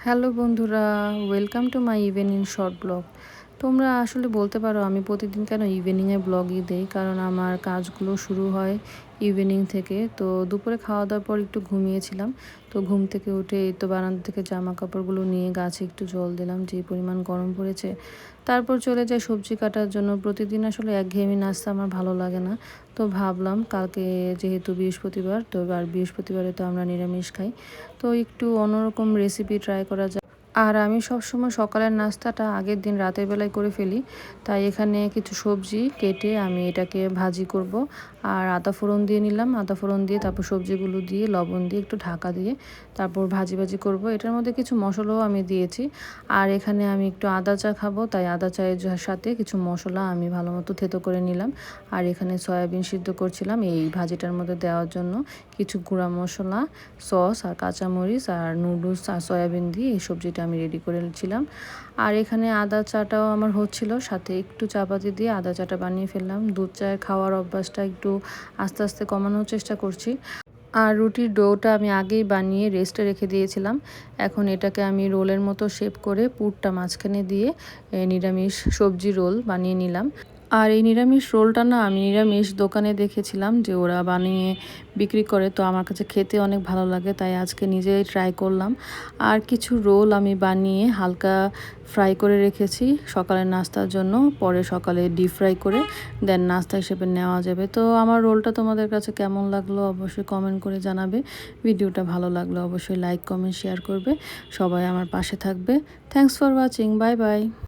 Hello বন্ধুরা, welcome to my evening short blog. তোমরা আসলে বলতে পারো আমি প্রতিদিন কেন ইভিনিংয়ে ব্লগই দেই, কারণ আমার কাজগুলো শুরু হয় ইভিনিং থেকে। তো দুপুরে খাওয়া দাওয়ার পর একটু ঘুমিয়েছিলাম। তো ঘুম থেকে উঠে এই তো বারান্দা থেকে জামা কাপড়গুলো নিয়ে গাছে একটু জল দিলাম, যে পরিমাণ গরম পড়েছে। তারপর চলে যাই সবজি কাটার জন্য। প্রতিদিন আসলে একঘেয়েমি নাস্তা আমার ভালো লাগে না। তো ভাবলাম কালকে যেহেতু বৃহস্পতিবার, তো আর বৃহস্পতিবারে তো আমরা নিরামিষ খাই, তো একটু অন্যরকম রেসিপি ট্রাই করা যায়। আর আমি সবসময় সকালের নাস্তাটা আগের দিন রাতের বেলায় করে ফেলি। তাই এখানে কিছু সবজি কেটে আমি এটাকে ভাজি করব। আর আদা ফোড়ন দিয়ে নিলাম, আদা ফোড়ন দিয়ে তারপর সবজিগুলো দিয়ে লবণ দিয়ে একটু ঢাকা দিয়ে তারপর ভাজি ভাজি করব। এটার মধ্যে কিছু মশলাও আমি দিয়েছি। আর এখানে আমি একটু আদা চা খাবো, তাই আদা চায়ের সাথে কিছু মশলা আমি ভালো মতো থেতো করে নিলাম। আর এখানে সয়াবিন সিদ্ধ করছিলাম এই ভাজিটার মধ্যে দেওয়ার জন্য। কিছু গুঁড়া মশলা, সস আর কাঁচামরিচ আর নুডলস আর সয়াবিন দিয়ে এই সবজিটা আমি রেডি করেছিলাম। আর এখানে আদা চাটাও আমার হচ্ছিল, সাথে একটু চাপাতি দিয়ে আদা চাটা বানিয়ে ফেললাম। দুধ চায়ের খাওয়ার অভ্যাসটা একটু আস্তে আস্তে কমানোর চেষ্টা করছি। আর রুটির ডোটা আমি আগেই বানিয়ে রেস্টে রেখে দিয়েছিলাম। এখন এটাকে আমি রোলের মতো শেপ করে পুরটা মাঝখানে দিয়ে নিরামিষ সবজি রোল বানিয়ে নিলাম। আর এই নিরামিষ রোলটা না আমি নিরামিষ দোকানে দেখেছিলাম যে ওরা বানিয়ে বিক্রি করে, তো আমার কাছে খেতে অনেক ভালো লাগে, তাই আজকে নিজেই ট্রাই করলাম। আর কিছু রোল আমি বানিয়ে হালকা ফ্রাই করে রেখেছি সকালের নাস্তার জন্য, পরে সকালে ডিপ ফ্রাই করে দেন নাস্তা হিসেবে নেওয়া যাবে। তো আমার রোলটা তোমাদের কাছে কেমন লাগলো অবশ্যই কমেন্ট করে জানাবে। ভিডিওটা ভালো লাগলো অবশ্যই লাইক কমেন্ট শেয়ার করবে। সবাই আমার পাশে থাকবে। Thanks for watching, bye bye.